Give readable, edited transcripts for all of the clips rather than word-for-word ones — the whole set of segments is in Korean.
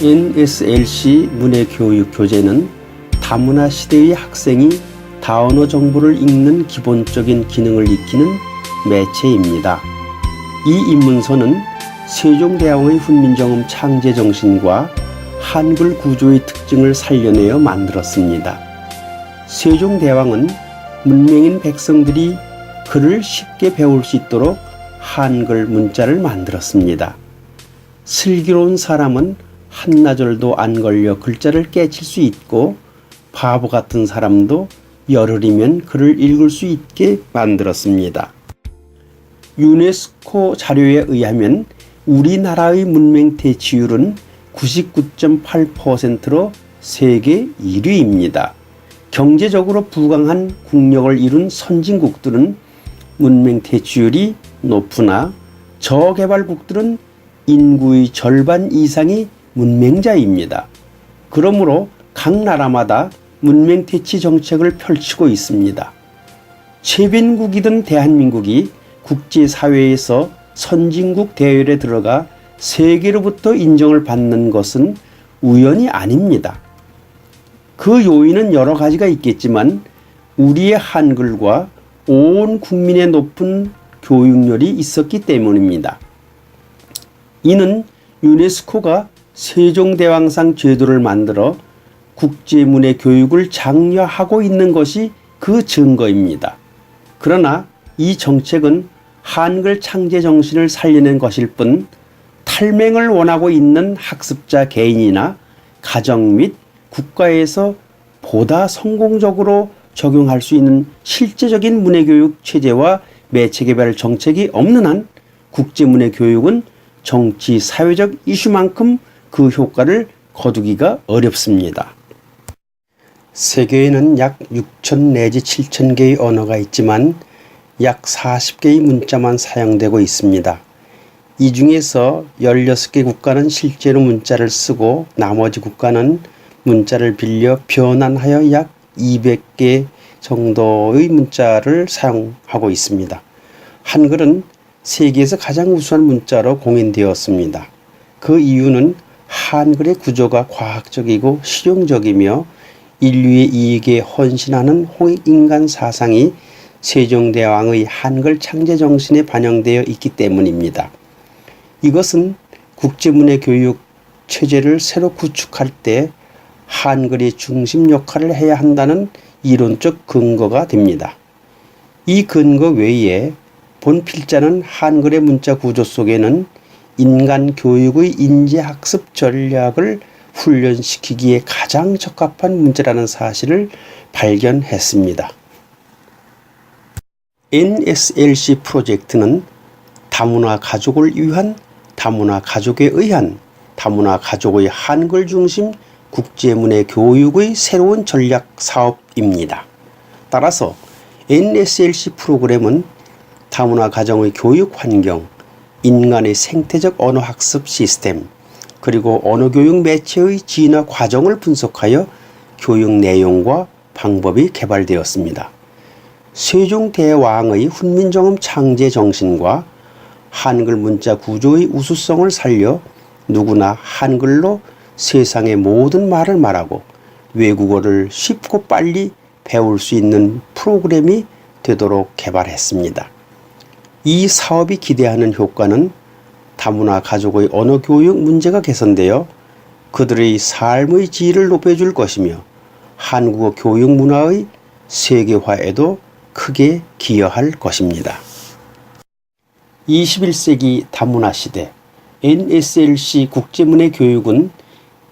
NSLC 문해교육 교재는 다문화 시대의 학생이 다언어 정보를 읽는 기본적인 기능을 익히는 매체입니다. 이 입문서는 세종대왕의 훈민정음 창제 정신과 한글 구조의 특징을 살려내어 만들었습니다. 세종대왕은 문명인 백성들이 글을 쉽게 배울 수 있도록 한글 문자를 만들었습니다. 슬기로운 사람은 한나절도 안 걸려 글자를 깨칠 수 있고 바보 같은 사람도 열흘이면 글을 읽을 수 있게 만들었습니다. 유네스코 자료에 의하면 우리나라의 문맹 대치율은 99.8%로 세계 1위입니다. 경제적으로 부강한 국력을 이룬 선진국들은 문맹 대치율이 높으나 저개발국들은 인구의 절반 이상이 문맹자입니다. 그러므로 각 나라마다 문맹 대치 정책을 펼치고 있습니다. 최빈국이든 대한민국이 국제사회에서 선진국 대열에 들어가 세계로부터 인정을 받는 것은 우연이 아닙니다. 그 요인은 여러 가지가 있겠지만 우리의 한글과 온 국민의 높은 교육열이 있었기 때문입니다. 이는 유네스코가 세종대왕상 제도를 만들어 국제문해 교육을 장려하고 있는 것이 그 증거입니다. 그러나 이 정책은 한글 창제 정신을 살리는 것일 뿐 탈맹을 원하고 있는 학습자 개인이나 가정 및 국가에서 보다 성공적으로 적용할 수 있는 실제적인 문해교육 체제와 매체개발 정책이 없는 한 국제문해교육은 정치, 사회적 이슈만큼 그 효과를 거두기가 어렵습니다. 세계에는 약 6천 내지 7천 개의 언어가 있지만 약 40개의 문자만 사용되고 있습니다. 이 중에서 16개 국가는 실제로 문자를 쓰고 나머지 국가는 문자를 빌려 변환하여 약 200개 정도의 문자를 사용하고 있습니다. 한글은 세계에서 가장 우수한 문자로 공인되었습니다. 그 이유는 한글의 구조가 과학적이고 실용적이며 인류의 이익에 헌신하는 홍익인간 사상이 세종대왕의 한글 창제 정신에 반영되어 있기 때문입니다. 이것은 국제문해 교육 체제를 새로 구축할 때 한글이 중심 역할을 해야 한다는 이론적 근거가 됩니다. 이 근거 외에 본 필자는 한글의 문자 구조 속에는 인간 교육의 인재학습 전략을 훈련시키기에 가장 적합한 문제라는 사실을 발견했습니다. NSLC 프로젝트는 다문화 가족을 위한 다문화 가족에 의한 다문화 가족의 한글 중심 국제문해 교육의 새로운 전략 사업입니다. 따라서 NSLC 프로그램은 다문화 가정의 교육 환경, 인간의 생태적 언어 학습 시스템, 그리고 언어교육 매체의 진화 과정을 분석하여 교육 내용과 방법이 개발되었습니다. 세종대왕의 훈민정음 창제 정신과 한글 문자 구조의 우수성을 살려 누구나 한글로 세상의 모든 말을 말하고 외국어를 쉽고 빨리 배울 수 있는 프로그램이 되도록 개발했습니다. 이 사업이 기대하는 효과는 다문화 가족의 언어 교육 문제가 개선되어 그들의 삶의 질을 높여줄 것이며 한국어 교육 문화의 세계화에도 크게 기여할 것입니다. 21세기 다문화 시대 NSLC 국제문해 교육은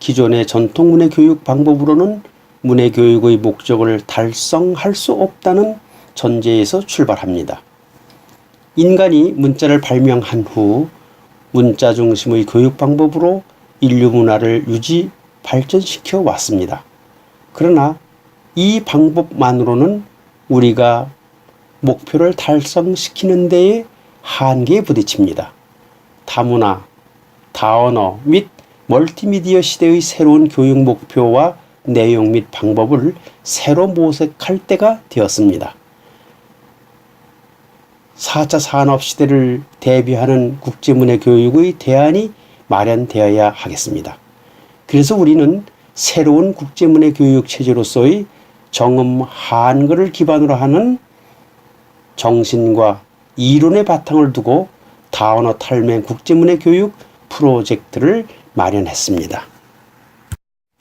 기존의 전통문해 교육 방법으로는 문해 교육의 목적을 달성할 수 없다는 전제에서 출발합니다. 인간이 문자를 발명한 후 문자 중심의 교육 방법으로 인류 문화를 유지 발전시켜 왔습니다. 그러나 이 방법만으로는 우리가 목표를 달성시키는 데에 한계에 부딪힙니다. 다문화, 다언어 및 멀티미디어 시대의 새로운 교육 목표와 내용 및 방법을 새로 모색할 때가 되었습니다. 4차 산업시대를 대비하는 국제문해 교육의 대안이 마련되어야 하겠습니다. 그래서 우리는 새로운 국제문해 교육 체제로서의 정음 한글을 기반으로 하는 정신과 이론의 바탕을 두고 다언어 탈면 국제문해 교육 프로젝트를 마련했습니다.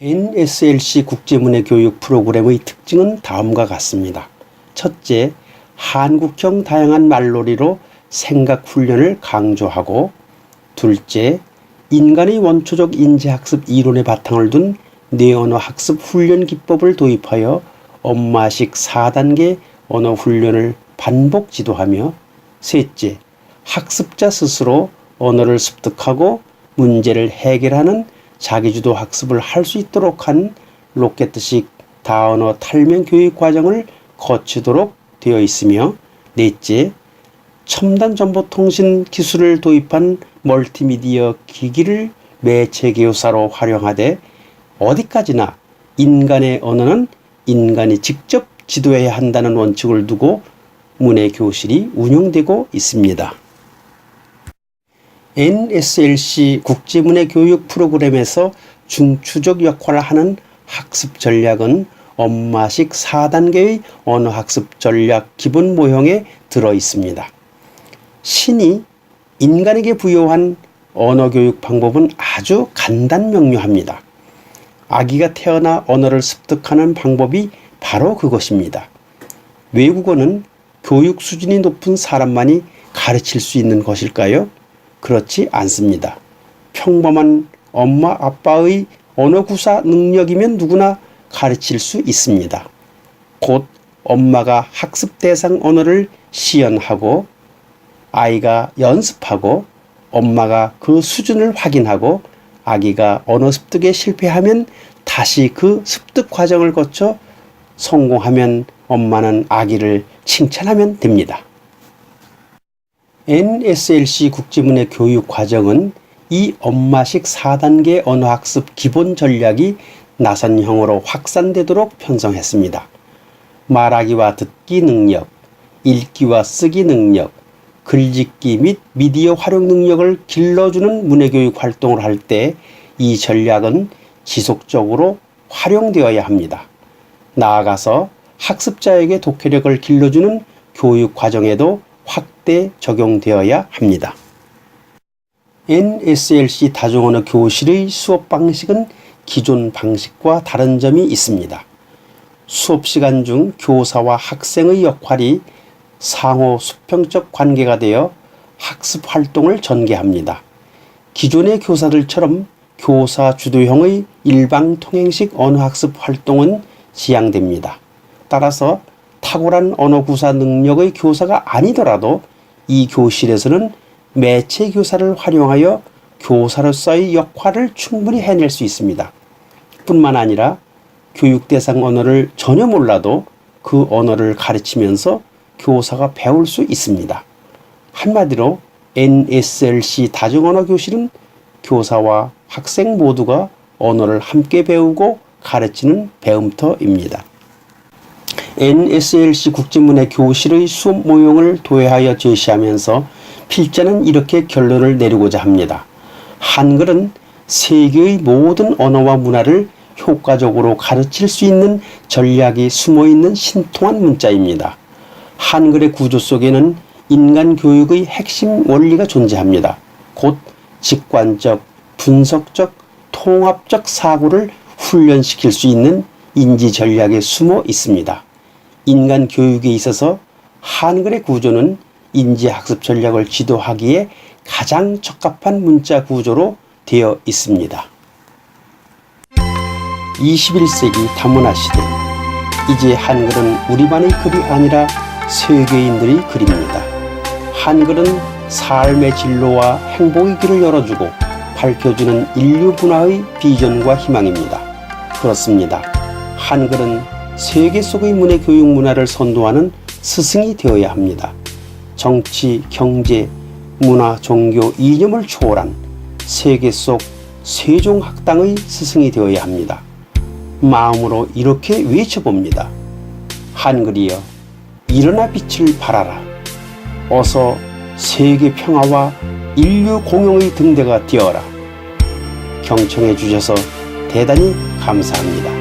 NSLC 국제문해 교육 프로그램의 특징은 다음과 같습니다. 첫째, 한국형 다양한 말놀이로 생각 훈련을 강조하고, 둘째, 인간의 원초적 인지학습 이론의 바탕을 둔 뇌언어 학습 훈련 기법을 도입하여 엄마식 4단계 언어 훈련을 반복 지도하며, 셋째, 학습자 스스로 언어를 습득하고 문제를 해결하는 자기주도 학습을 할 수 있도록 한 로켓식 다언어 탈면 교육 과정을 거치도록 되어 있으며, 넷째, 첨단 정보통신 기술을 도입한 멀티미디어 기기를 매체 교사로 활용하되 어디까지나 인간의 언어는 인간이 직접 지도해야 한다는 원칙을 두고 문해교실이 운영되고 있습니다. NSLC 국제문해교육 프로그램에서 중추적 역할을 하는 학습 전략은 엄마식 4단계의 언어학습 전략 기본 모형에 들어 있습니다. 신이 인간에게 부여한 언어교육 방법은 아주 간단명료합니다. 아기가 태어나 언어를 습득하는 방법이 바로 그것입니다. 외국어는 교육 수준이 높은 사람만이 가르칠 수 있는 것일까요? 그렇지 않습니다. 평범한 엄마 아빠의 언어 구사 능력이면 누구나 가르칠 수 있습니다. 곧 엄마가 학습 대상 언어를 시연하고 아이가 연습하고 엄마가 그 수준을 확인하고 아기가 언어 습득에 실패하면 다시 그 습득 과정을 거쳐 성공하면 엄마는 아기를 칭찬하면 됩니다. NSLC 국제문해 교육 과정은 이 엄마식 4단계 언어학습 기본 전략이 나선형으로 확산되도록 편성했습니다. 말하기와 듣기 능력, 읽기와 쓰기 능력, 글짓기 및 미디어 활용 능력을 길러주는 문해교육 활동을 할 때 이 전략은 지속적으로 활용되어야 합니다. 나아가서 학습자에게 독해력을 길러주는 교육 과정에도 확대 적용되어야 합니다. NSLC 다중언어 교실의 수업 방식은 기존 방식과 다른 점이 있습니다. 수업 시간 중 교사와 학생의 역할이 상호 수평적 관계가 되어 학습 활동을 전개합니다. 기존의 교사들처럼 교사 주도형의 일방 통행식 언어학습 활동은 지양됩니다. 따라서 탁월한 언어구사 능력의 교사가 아니더라도 이 교실에서는 매체 교사를 활용하여 교사로서의 역할을 충분히 해낼 수 있습니다. 뿐만 아니라 교육 대상 언어를 전혀 몰라도 그 언어를 가르치면서 교사가 배울 수 있습니다. 한마디로 NSLC 다중언어 교실은 교사와 학생 모두가 언어를 함께 배우고 가르치는 배움터입니다. NSLC 국제문해 교실의 수업 모형을 도외하여 제시하면서 필자는 이렇게 결론을 내리고자 합니다. 한글은 세계의 모든 언어와 문화를 효과적으로 가르칠 수 있는 전략이 숨어있는 신통한 문자입니다. 한글의 구조 속에는 인간 교육의 핵심 원리가 존재합니다. 곧 직관적, 분석적, 통합적 사고를 훈련시킬 수 있는 인지 전략에 숨어 있습니다. 인간 교육에 있어서 한글의 구조는 인지학습 전략을 지도하기에 가장 적합한 문자 구조로 되어 있습니다. 21세기 다문화 시대, 이제 한글은 우리만의 글이 아니라 세계인들의 글입니다. 한글은 삶의 진로와 행복의 길을 열어주고 밝혀주는 인류 문화의 비전과 희망입니다. 그렇습니다. 한글은 세계 속의 문해 교육 문화를 선도하는 스승이 되어야 합니다. 정치, 경제, 문화, 종교, 이념을 초월한 세계 속 세종학당의 스승이 되어야 합니다. 마음으로 이렇게 외쳐봅니다. 한글이여, 일어나 빛을 발하라. 어서 세계 평화와 인류 공용의 등대가 되어라. 경청해 주셔서 대단히 감사합니다.